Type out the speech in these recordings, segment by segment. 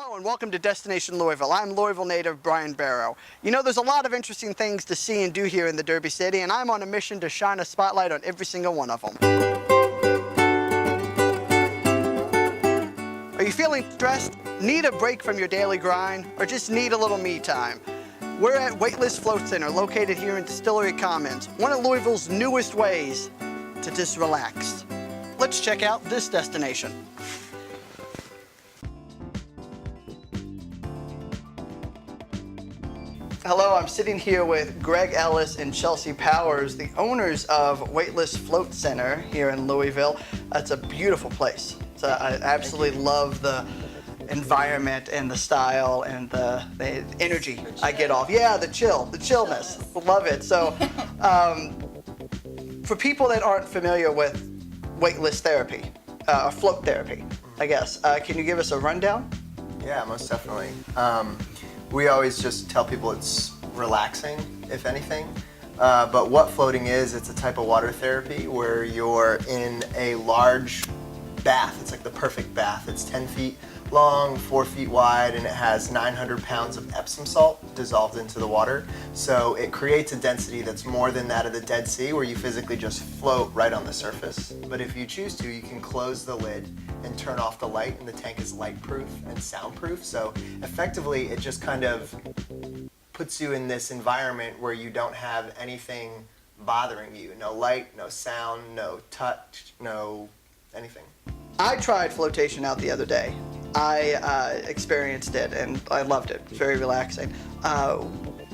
Hello and welcome to Destination Louisville. I'm Louisville native Brian Barrow. You know, there's a lot of interesting things to see and do here in the Derby City, and I'm on a mission to shine a spotlight on every single one of them. Are you feeling stressed? Need a break from your daily grind? Or just need a little me time? We're at Weightless Float Center, located here in Distillery Commons, one of Louisville's newest ways to just relax. Let's check out this destination. Hello, I'm sitting here with Greg Ellis and Chelsea Powers, the owners of Weightless Float Center here in Louisville. It's a beautiful place. I absolutely love the environment and the style and the energy I get off. Yeah, the chillness. Love it. So, for people that aren't familiar with weightless therapy, or float therapy, I guess, can you give us a rundown? Yeah, most definitely. We always just tell people it's relaxing, if anything. But what floating is, it's a type of water therapy where you're in a large bath. It's like the perfect bath. It's 10 feet long, 4 feet wide, and it has 900 pounds of Epsom salt dissolved into the water. So it creates a density that's more than that of the Dead Sea, where you physically just float right on the surface. But if you choose to, you can close the lid and turn off the light, and the tank is light-proof and soundproof. So effectively, it just kind of puts you in this environment where you don't have anything bothering you. No light, no sound, no touch, no anything. I tried flotation out the other day. I experienced it and I loved it. It's very relaxing.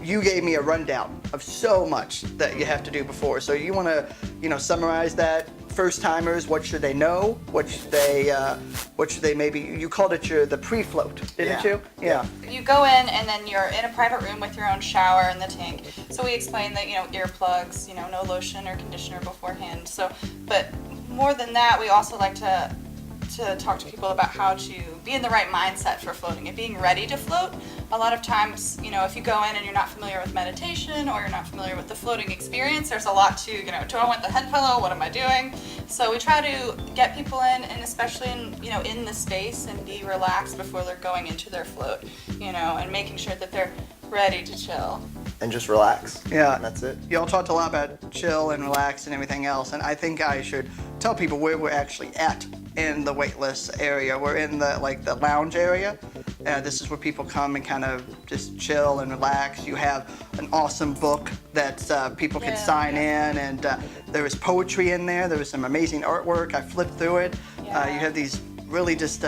You gave me a rundown of so much that you have to do before. So you want to, summarize that? First timers, what should they know? What should they maybe? You called it the pre-float, didn't you? Yeah. You go in and then you're in a private room with your own shower in the tank. So we explain that earplugs, no lotion or conditioner beforehand. So, but more than that, we also like to talk to people about how to be in the right mindset for floating and being ready to float. A lot of times, if you go in and you're not familiar with meditation or you're not familiar with the floating experience, there's a lot to, do I want the head pillow? What am I doing? So we try to get people in, and especially in the space, and be relaxed before they're going into their float, and making sure that they're ready to chill. And just relax. Yeah. And that's it. Y'all talked a lot about chill and relax and everything else, and I think I should tell people where we're actually at in the weightless area. We're in the lounge area. This is where people come and kind of just chill and relax. You have an awesome book that people can sign in, and there is poetry in there. There is some amazing artwork. I flipped through it. Yeah. You have these really just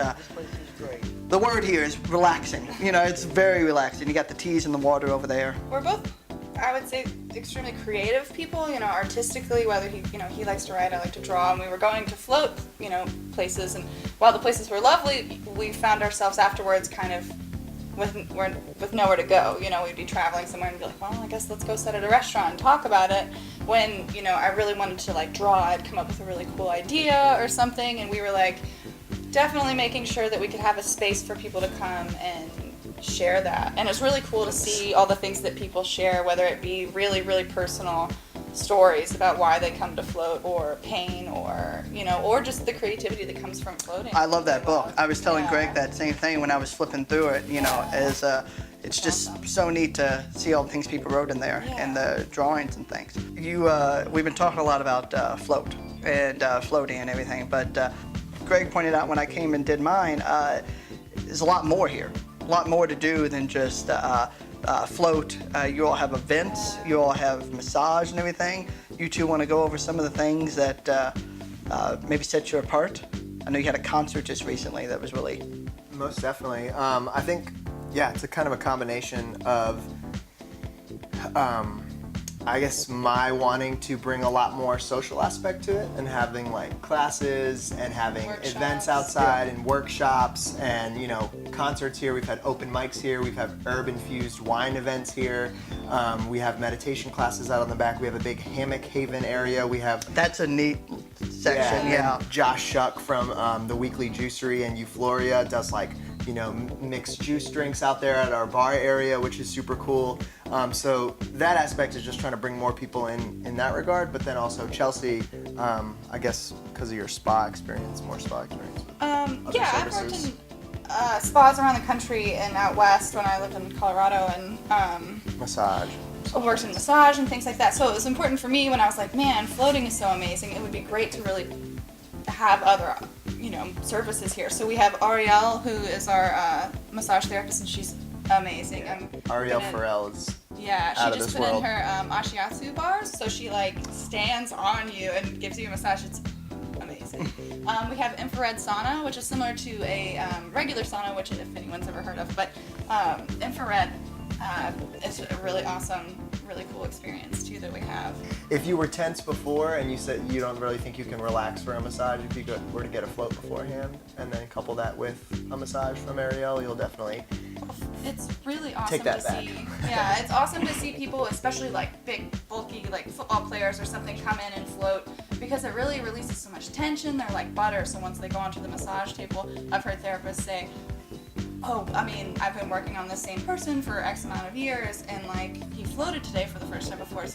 the word here is relaxing. It's very relaxing. You got the teas and the water over there. We're both, I would say, extremely creative people, artistically, whether he likes to write, I like to draw, and we were going to float, places, and while the places were lovely, we found ourselves afterwards kind of with nowhere to go. We'd be traveling somewhere and be like, well, I guess let's go sit at a restaurant and talk about it. When, I really wanted to draw, I'd come up with a really cool idea or something, and we were definitely making sure that we could have a space for people to come and share that. And it's really cool to see all the things that people share, whether it be really, really personal stories about why they come to float, or pain, or or just the creativity that comes from floating. I love that book. I was telling Greg that same thing when I was flipping through it. It's just so neat to see all the things people wrote in there, and the drawings and things. We've been talking a lot about float and floating and everything, but Greg pointed out when I came and did mine, there's a lot more here. A lot more to do than just float. You all have events, you all have massage and everything. You two want to go over some of the things that maybe set you apart? I know you had a concert just recently that was really... Most definitely. I think, it's a kind of a combination of, I guess, my wanting to bring a lot more social aspect to it, and having classes and having events outside and workshops and concerts here. We've had open mics here. We've had herb-infused wine events here. We have meditation classes out on the back. We have a big hammock haven area. We have... That's a neat section, yeah. Josh Shuck from the Weekly Juicery in Euphoria does mixed juice drinks out there at our bar area, which is super cool. So that aspect is just trying to bring more people in that regard, but then also Chelsea, I guess because of your spa experience, more spa experience. I've worked in spas around the country and out west when I lived in Colorado, and Massage. worked in massage and things like that. So it was important for me when I was like, man, floating is so amazing. It would be great to really have other, services here. So we have Ariel, who is our massage therapist, and she's amazing. Ariel Farrell is Yeah, out she of just this put world. in her ashiatsu bars, so she like stands on you and gives you a massage. It's amazing. We have infrared sauna, which is similar to a regular sauna, which if anyone's ever heard of, but infrared is a really awesome, really cool experience too that we have. If you were tense before and you said you don't really think you can relax for a massage, if you were to get a float beforehand and then couple that with a massage from Ariel, you'll definitely It's really awesome Take that to back. see. Yeah, it's awesome to see people, especially like big, bulky, like football players or something, come in and float because it really releases so much tension. They're like butter. So once they go onto the massage table, I've heard therapists say, I've been working on the same person for X amount of years, and like he floated today for the first time before his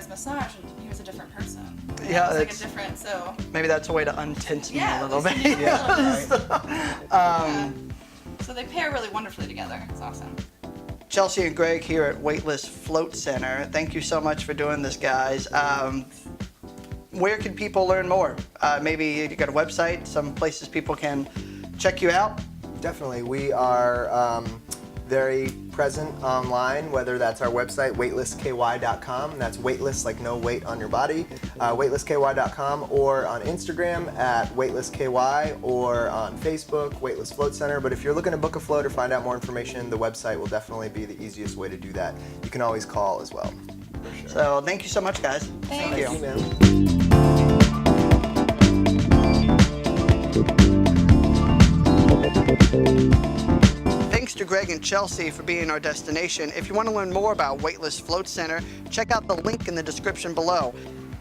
massage, and he was a different person. Yeah, it was like a it's- different. So Maybe that's a way to untense me a little loosen bit. you up a little bit. Yeah. So they pair really wonderfully together. It's awesome. Chelsea and Greg here at Weightless Float Center. Thank you so much for doing this, guys. Where can people learn more? Maybe you got a website, some places people can check you out? Definitely. We are very present online, whether that's our website, weightlessky.com. That's weightless, like no weight on your body. Weightlessky.com, or on Instagram at weightlessky, or on Facebook, Weightless Float Center. But if you're looking to book a float or find out more information, the website will definitely be the easiest way to do that. You can always call as well. For sure. So thank you so much, guys. Thank Thank you. you, man. Thanks to Greg and Chelsea for being our destination. If you want to learn more about Weightless Float Center, check out the link in the description below.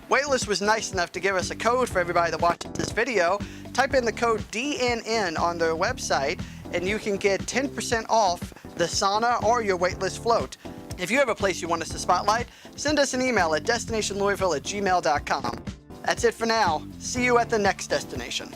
Weightless was nice enough to give us a code for everybody that watches this video. Type in the code DNN on their website and you can get 10% off the sauna or your weightless float. If you have a place you want us to spotlight, send us an email at destinationlouisville@gmail.com. That's it for now. See you at the next destination.